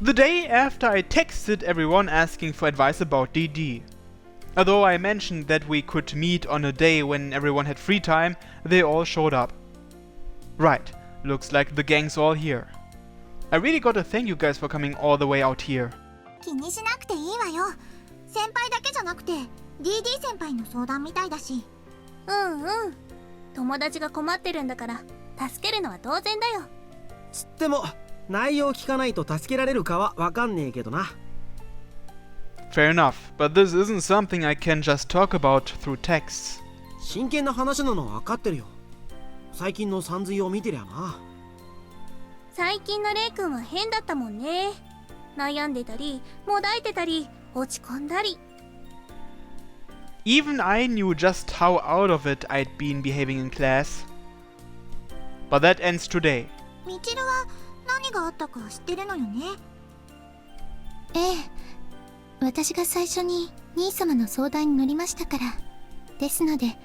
The day after I texted everyone asking for advice about DD. Although I mentioned that we could meet on a day when everyone had free time, they all showed up. Right, looks like the gang's all here. I really gotta thank you guys for coming all the way out here. 気にしなくていいわよ。先輩だけじゃなくて DD 先輩の相談みたいだし。うんうん。友達が困ってるんだから助けるのは当然だよ。つっても内容聞かないと助けられるかはわかんねえけどな。Fair enough, but this isn't something I can just talk about through texts. 真剣な話なのはわかってるよ。最近のさんずいを見てりゃな。最近のレイ君は変だったもんね。悩んでたり、もだいてたり、落ち込んだり。Even I knew just how out of it I'd been behaving in class. But that ends today. みちるは何があったか知ってるのよね。ええ、私が最初に兄様の相談に乗りましたから。ですので、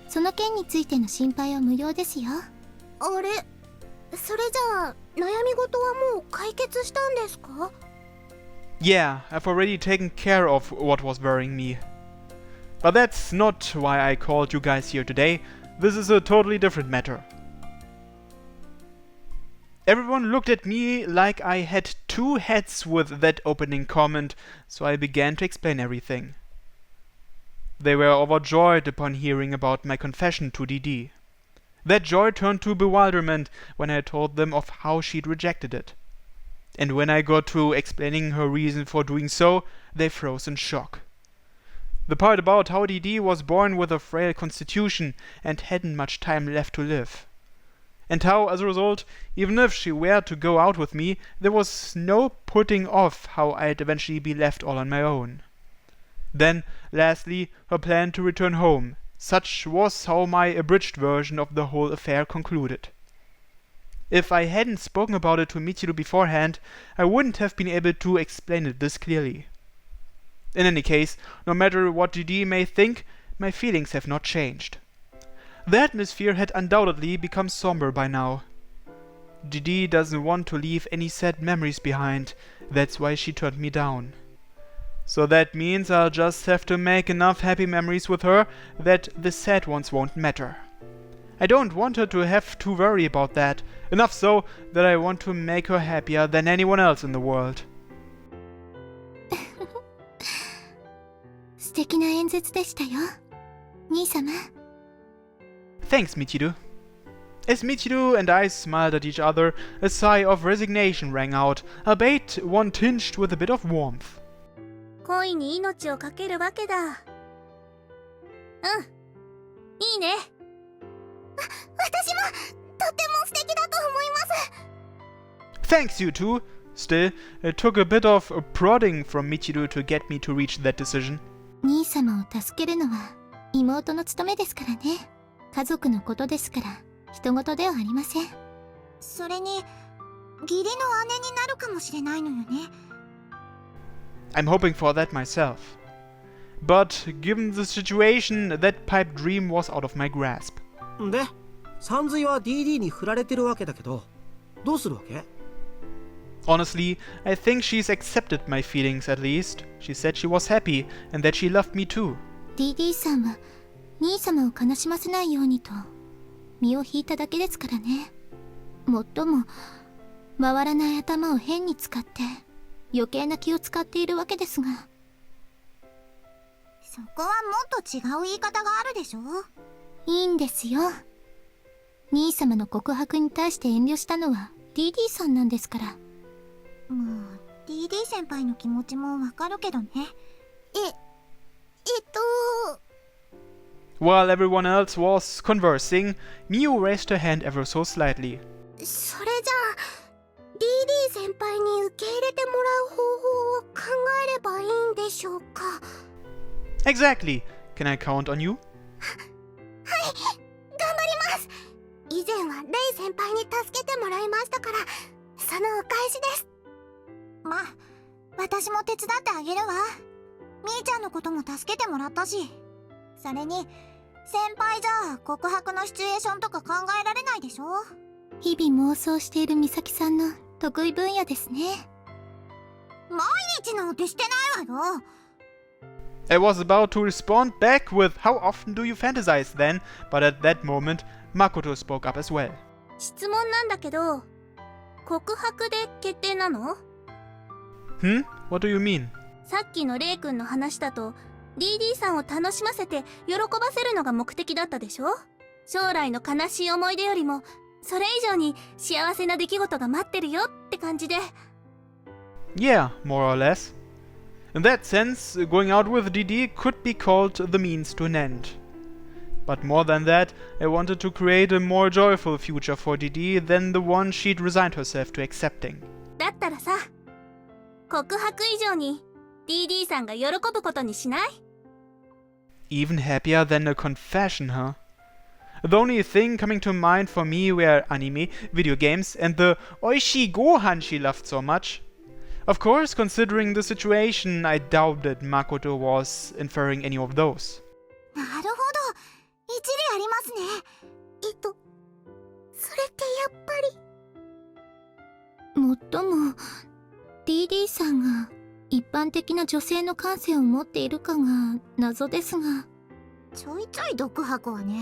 その件についての心配は無用ですよ。あれ、それじゃあ悩み事はもう解決したんですか？ Yeah, I've already taken care of what was worrying me. But that's not why I called you guys here today. This is a totally different matter. Everyone looked at me like I had two heads with that opening comment, so I began to explain everything. They were overjoyed upon hearing about my confession to DD. That joy turned to bewilderment when I told them of how she'd rejected it. And when I got to explaining her reason for doing so, they froze in shock. The part about how DD was born with a frail constitution and hadn't much time left to live. And how, as a result, even if she were to go out with me, there was no putting off how I'd eventually be left all on my own. Then, lastly, her plan to return home. Such was how my abridged version of the whole affair concluded. If I hadn't spoken about it to Michiru beforehand, I wouldn't have been able to explain it this clearly. In any case, no matter what DD may think, my feelings have not changed. The atmosphere had undoubtedly become somber by now. DD doesn't want to leave any sad memories behind, that's why she turned me down. So that means I'll just have to make enough happy memories with her that the sad ones won't matter. I don't want her to have to worry about that, enough so that I want to make her happier than anyone else in the world. 素敵な演説でしたよ、兄様。Thanks, Michiru. As Michiru and I smiled at each other, a sigh of resignation rang out, albeit one tinged with a bit of warmth. 恋に命をかけるわけだ。うん、いいね。私もとっても素敵だと思います。 Thanks, you two. Still, it took a bit of prodding from Michiru to get me to reach that decision. 兄様を助けるのは妹の務めですからね。家族のことですから、人事ではありません。それに義理の姉になるかもしれないのよね。I'm hoping for that myself. But given the situation, that pipe dream was out of my grasp. で、さんずいは DD に振られてるわけだけど、どうするわけ？ Honestly, I think she's accepted my feelings at least. She said she was happy and that she loved me too. DD さんは兄様を悲しませないようにと身を引いただけですからね。もっとも回らない頭を変に使って余計な気を使っているわけですが。そこはもっと違う言い方があるでしょ。いいんですよ。兄様の告白に対して遠慮したのは DD さんなんですから。まあ DD 先輩の気持ちもわかるけどね。While everyone else was conversing, Miu raised her hand ever so slightly. それじゃあ DD 先輩に受け入れてもらう方法を考えればいいんでしょうか。 Exactly. Can I count on you? はい、頑張ります。以前はレイ先輩に助けてもらいましたから、そのお返しです。まあ、私も手伝ってあげるわ。みーちゃんのことも助けてもらったし。それに、先輩じゃ告白のシチュエーションとか考えられないでしょ。日々妄想している美咲さんの得意分野ですね。毎日なんてしてないわよ。 I was about to respond back with how often do you fantasize then, but at that moment, Makoto spoke up as well. 質問なんだけど、告白で決定なの？ What do you mean? さっきのレイ君の話だと DD さんを楽しませて喜ばせるのが目的だったでしょ？将来の悲しい思い出よりもそれ以上に幸せな出来事が待ってるよって感じで。 Yeah, more or less. In that sense, going out with DD could be called the means to an end. But more than that, I wanted to create a more joyful future for DD than the one she'd resigned herself to accepting. だったらさ、告白以上に DD さんが喜ぶことにしない？ Even happier than a confession, huh? The only thing coming to mind for me were anime, video games, and the Oishi Gohan she loved so much. Of course, considering the situation, I doubted Makoto was inferring any of those. なるほど、一理ありますね。それってやっぱり。もっとも DD さんが一般的な女性の感性を持っているかが謎ですが。ちょいちょい独白はね、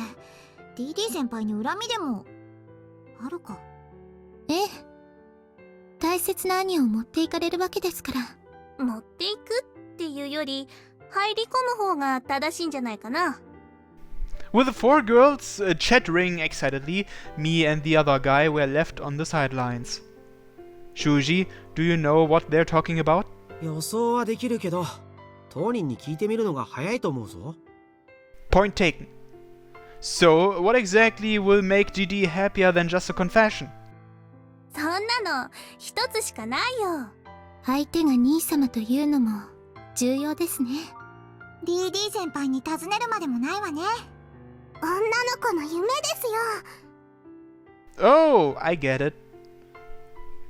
DD 先輩に恨みでもあるか。ええ、大切な兄を持っていかれるわけですから。持っていくっていうより入り込む方が正しいんじゃないかな。 With the four girls chattering excitedly, me and the other guy were left on the sidelines. Shuji, do you know what they're talking about? 予想はできるけど、当人に聞いてみるのが早いと思うぞ。 Point taken. So, what exactly will make DD happier than just a confession? そんなの一つしかないよ。相手が兄様というのも重要ですね。 DD 先輩に尋ねるまでもないわね。女の子の夢ですよ。 Oh, I get it.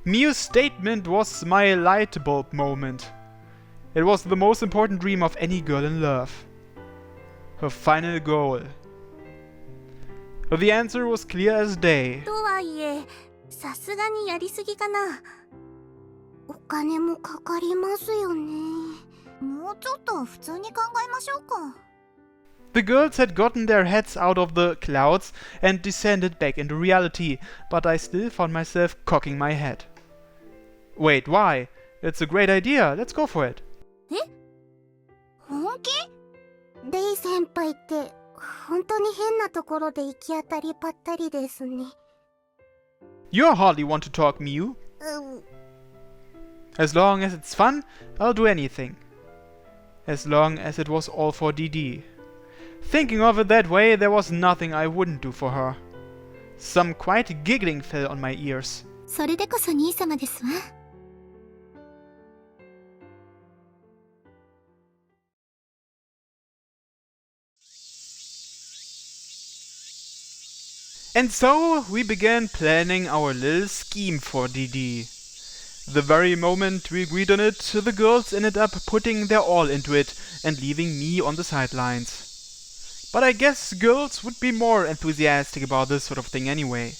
Miu's statement was my light bulb moment. It was the most important dream of any girl in love. Her final goal. The answer was clear as day. とはいえ、さすがにやりすぎかな。お金もかかりますよね。もうちょっと普通に考えましょうか。 The girls had gotten their heads out of the clouds and descended back into reality, but I still found myself cocking my head. Wait, why? It's a great idea. Let's go for it. 本気？レイ先輩って本当に変なところで行き当たりばったりですね。 You hardly want to talk, Miu. As long as it's fun, I'll do anything. As long as it was all for DD. Thinking of it that way, there was nothing I wouldn't do for her. Some quiet giggling fell on my ears. それでこそ兄様ですわ。 And so we began planning our little scheme for DD. The very moment we agreed on it, the girls ended up putting their all into it and leaving me on the sidelines. But I guess girls would be more enthusiastic about this sort of thing anyway.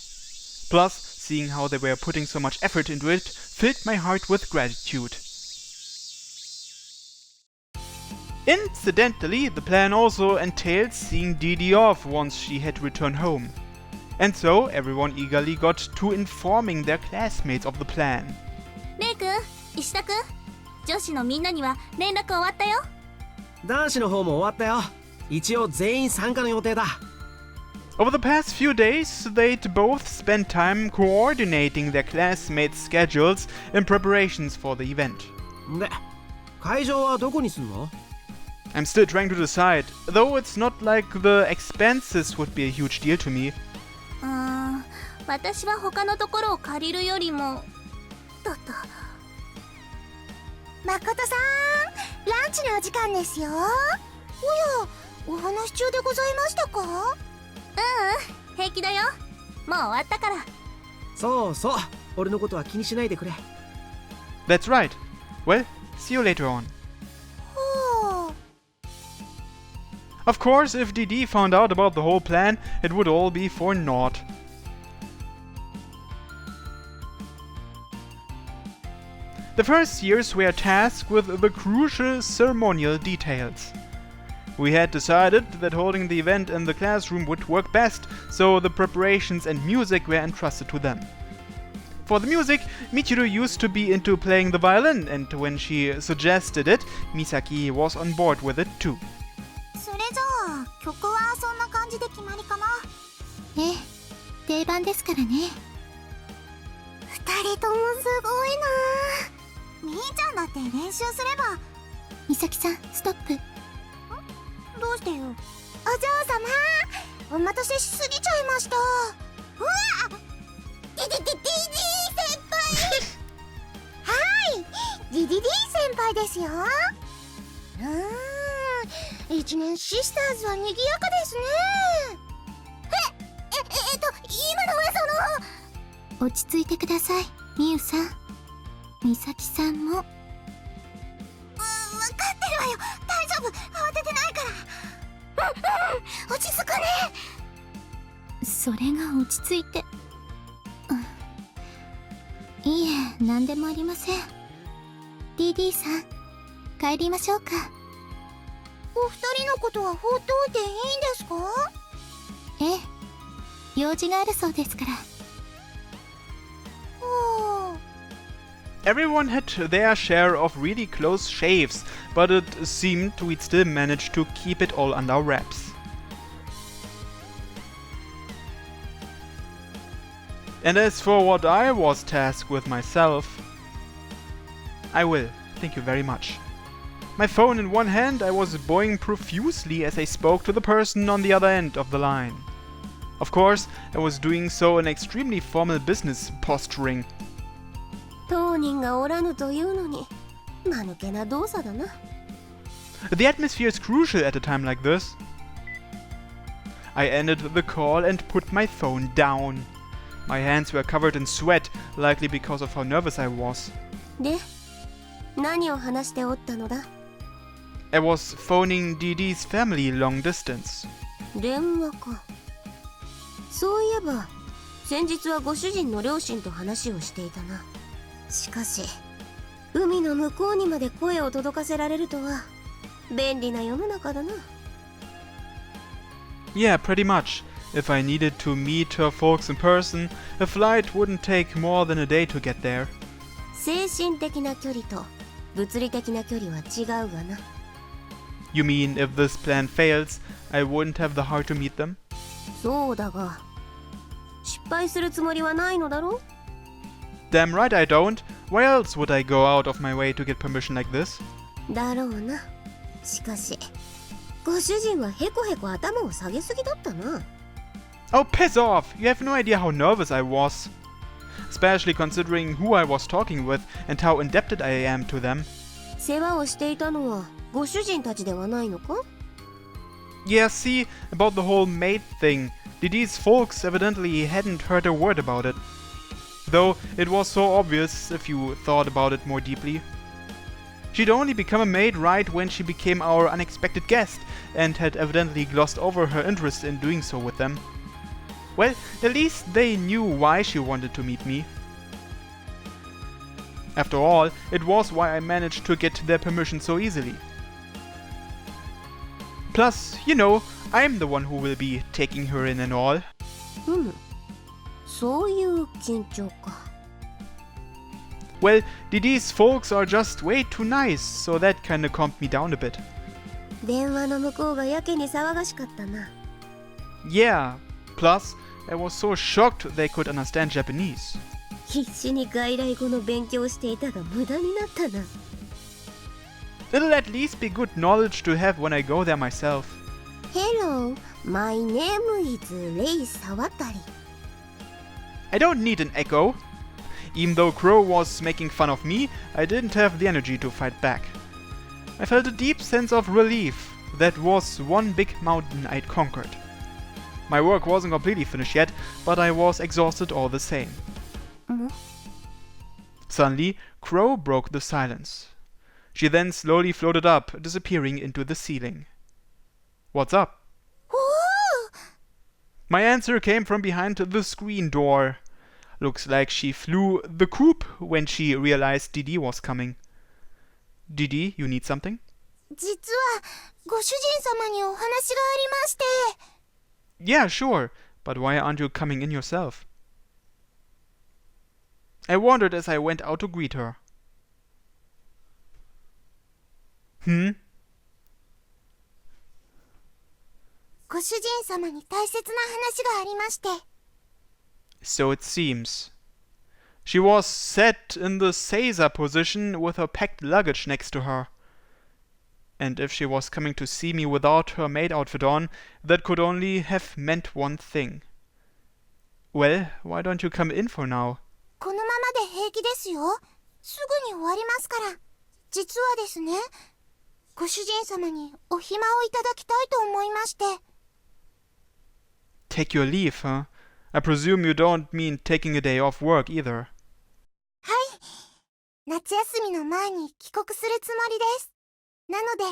Plus, seeing how they were putting so much effort into it filled my heart with gratitude. Incidentally, the plan also entailed seeing DD off once she had returned home. And so everyone eagerly got to informing their classmates of the plan. レイ君、石田君、女子のみんなには連絡終わったよ。男子の方も終わったよ。一応全員参加の予定だ。 Over the past few days, they'd both spent time coordinating their classmates' schedules in preparations for the event. で、会場はどこにすんの？ I'm still trying to decide, though it's not like the expenses would be a huge deal to me. 私は他のところを借りるよりも誠さん、ランチのお時間ですよ。おや、お話し中でございましたか？平気だよ。もう終わったから。そうそう、俺のことは気にしないでくれ。 That's right. Well, see you later on. ほう。 Of course, if DD found out about the whole plan, it would all be for naught. The first years were tasked with the crucial ceremonial details. We had decided that holding the event in the classroom would work best, so the preparations and music were entrusted to them. For the music, Michiru used to be into playing the violin, and when she suggested it, Misaki was on board with it too. それじゃあ曲はそんな感じで決まりかな。ええ、定番ですからね。二人ともすごいな。みーちゃんだって練習すれば。美咲さん、ストップ。どうしてよ。お嬢様、お待たせしすぎちゃいました。うわっ、ディディ先輩はい、ディ先輩ですよ。一年シスターズは賑やかですね。今のはその。落ち着いてください、みゆさん。美咲さんも。分かってるわよ。大丈夫、慌ててないから。落ち着くね。それが落ち着いて、いいえ、何でもありません。 DD さん、帰りましょうか。お二人のことは放っておいていいんですか？ええ、用事があるそうですから。Everyone had their share of really close shaves, but it seemed we'd still manage to keep it all under wraps. And as for what I was tasked with myself, I will, thank you very much. My phone in one hand, I was bowing profusely as I spoke to the person on the other end of the line. Of course, I was doing so in extremely formal business posturing. 当人がおらぬというのに、間抜けな動作だな。The atmosphere is crucial at a time like this. I ended the call and put my phone down. My hands were covered in sweat, likely because of how nervous I was. で、何を話しておったのだ？ I was phoning DD's family long distance. 電話か。そういえば、先日はご主人の両親と話をしていたな。しかし、海の向こうにまで声を届かせられるとは、便利な世の中だな。Yeah, pretty much. If I needed to meet her folks in person, a flight wouldn't take more than a day to get there. 精神的な距離と物理的な距離は違うがな。You mean if this plan fails, I wouldn't have the heart to meet them? そうだが、失敗するつもりはないのだろう？ Damn right I don't. Why else would I go out of my way to get permission like this? だろうな。しかし、ご主人はへこへこ頭を下げすぎだったな。Oh, piss off! You have no idea how nervous I was. Especially considering who I was talking with and how indebted I am to them. 世話をしていたのはご主人たちではないのか？ Yeah, see, about the whole maid thing, DD's folks evidently hadn't heard a word about it. Though it was so obvious if you thought about it more deeply. She'd only become a maid right when she became our unexpected guest, and had evidently glossed over her interest in doing so with them. Well, at least they knew why she wanted to meet me. After all, it was why I managed to get their permission so easily. Plus, you know, I'm the one who will be taking her in and all. そういう緊張か。Well, DD's folks are just way too nice, so that kinda calmed me down a bit. 電話の向こうがやけに騒がしかったな。Yeah, plus, I was so shocked they could understand Japanese. 必死に外来語の勉強をしていたが無駄になったな。It'll at least be good knowledge to have when I go there myself. Hello, my name is Rei Sawatari. I don't need an echo. Even though Crow was making fun of me, I didn't have the energy to fight back. I felt a deep sense of relief. That was one big mountain I'd conquered. My work wasn't completely finished yet, but I was exhausted all the same. Suddenly, Crow broke the silence. She then slowly floated up, disappearing into the ceiling. What's up? My answer came from behind the screen door. Looks like she flew the coop when she realized Didi was coming. Didi, you need something? 実はご主人様にお話がありまして。 Yeah, sure, but why aren't you coming in yourself? I wondered as I went out to greet her. Hmm? ご主人様に大切な話がありまして。 So it seems. She was sat in the Caesar position with her packed luggage next to her. And if she was coming to see me without her maid outfit on, that could only have meant one thing. Well, why don't you come in for now? このままで平気ですよ。すぐに終わりますから。実はですね、ご主人様にお暇をいただきたいと思いまして。 Take your leave, huh? I presume you don't mean taking a day off work either. はい。夏休みの前に帰国するつもりです。なので、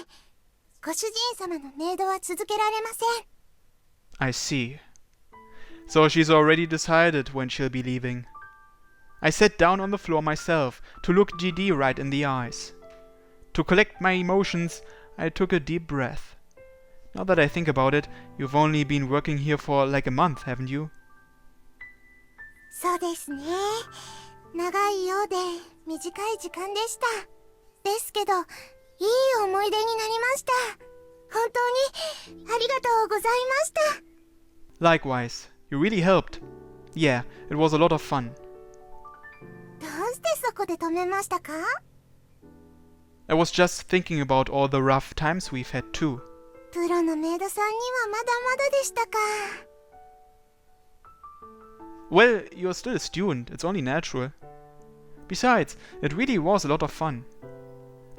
ご主人様のメイドは続けられません。 I see. So she's already decided when she'll be leaving. I sat down on the floor myself to look GD right in the eyes. To collect my emotions, I took a deep breath. Now that I think about it, you've only been working here for like a month, haven't you? そうですね。長いようで短い時間でした。ですけど、いい思い出になりました。本当にありがとうございました。 Likewise, you really helped. Yeah, it was a lot of fun. どうしてそこで止めましたか？ I was just thinking about all the rough times we've had too. プロのメイドさんにはまだまだでしたか。 Well, you're still a student, it's only natural. Besides, it really was a lot of fun.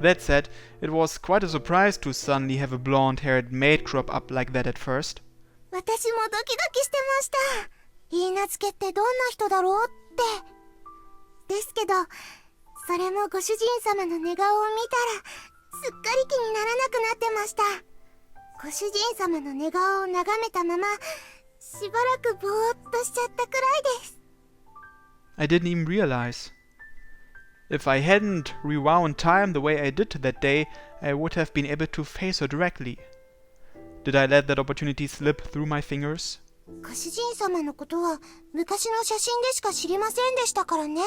That said, it was quite a surprise to suddenly have a blonde-haired maid crop up like that at first. 私もドキドキしてました。許嫁ってどんな人だろうって。ですけど、それもご主人様の寝顔を見たら、すっかり気にならなくなってました。ご主人様の寝顔を眺めたまま、しばらくぼーっとしちゃったくらいです。 I didn't even realize. If I hadn't rewound time the way I did that day, I would have been able to face her directly. Did I let that opportunity slip through my fingers? ご主人様のことは昔の写真でしか知りませんでしたからね。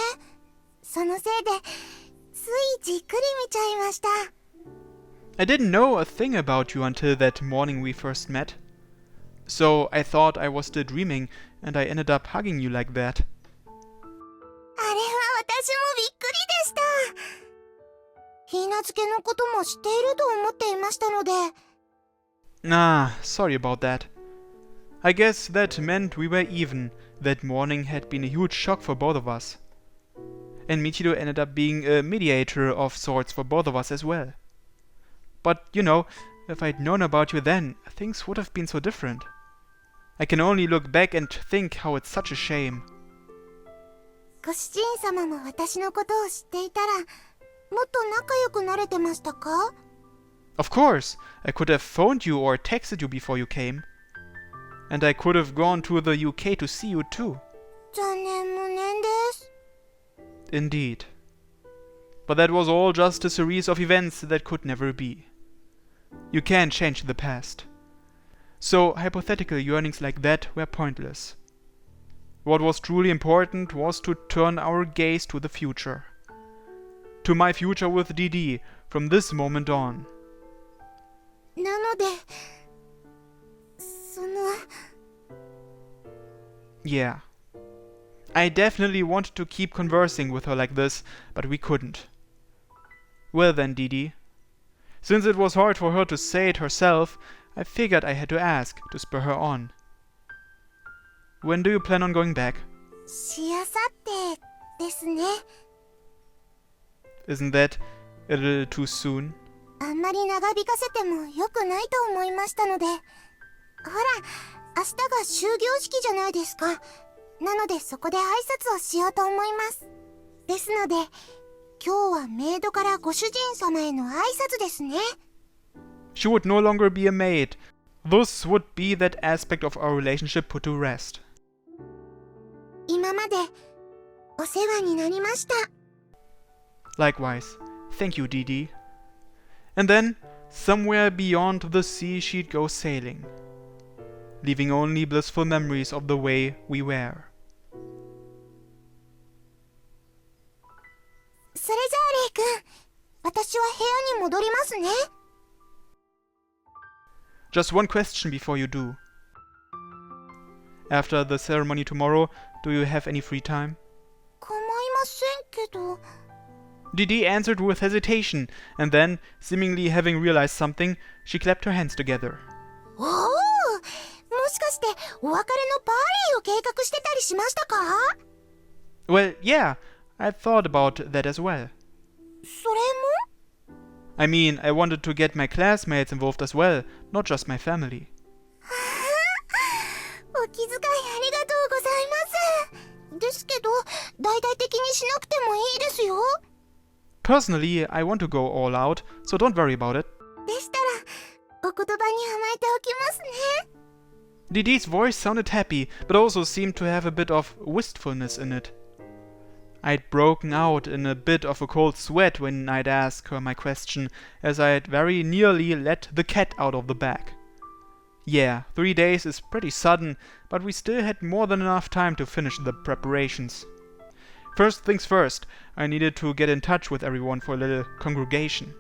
そのせいで、ついじっくり見ちゃいました。 I didn't know a thing about you until that morning we first met. So I thought I was still dreaming, and I ended up hugging you like that. あれは私もびっくりでした。許嫁のことも知っていると思っていましたので。 Ah, sorry about that. I guess that meant we were even. That morning had been a huge shock for both of us. And Michiru ended up being a mediator of sorts for both of us as well. But, you know, if I'd known about you then, things would have been so different. I can only look back and think how it's such a shame. ご主人様も私のことを知っていたら、もっと仲良くなれてましたか？ Of course, I could have phoned you or texted you before you came. And I could have gone to the UK to see you too. 残念無念です。 Indeed. But that was all just a series of events that could never be. You can't change the past. So hypothetical yearnings like that were pointless. What was truly important was to turn our gaze to the future. To my future with DD from this moment on. なので、その... Yeah. I definitely wanted to keep conversing with her like this, but we couldn't. Well then, Didi. Since it was hard for her to say it herself, I figured I had to ask to spur her on. When do you plan on going back? しあさってですね。 Isn't that a little too soon? あんまり長引かせても良くないと思いましたので。ほら、明日が終業式じゃないですか。なのでそこで挨拶をしようと思います。ですので、今日はメイドからご主人様への挨拶ですね。 She would no longer be a maid. This would be that aspect of our relationship put to rest. 今までお世話になりました。 Likewise. Thank you, Didi. And then, somewhere beyond the sea she'd go sailing, leaving only blissful memories of the way we were. それじゃあレイ君、私は部屋に戻りますね。 Just one question before you do. After the ceremony tomorrow, do you have any free time? 構いませんけど。 Didi answered with hesitation, and then, seemingly having realized something, she clapped her hands together. おお、もしかしてお別れのパーリーを計画してたりしましたか？ Well, yeah, I thought about that as well. それも？ I mean, I wanted to get my classmates involved as well, not just my family. お気遣いありがとうございます。ですけど、大々的にしなくてもいいですよ。 Personally, I want to go all out, so don't worry about it. でしたら、お言葉に甘えておきますね。 Didi's voice sounded happy, but also seemed to have a bit of wistfulness in it. I'd broken out in a bit of a cold sweat when I'd asked her my question, as I'd very nearly let the cat out of the bag. Yeah, 3 days is pretty sudden, but we still had more than enough time to finish the preparations. First things first, I needed to get in touch with everyone for a little congregation.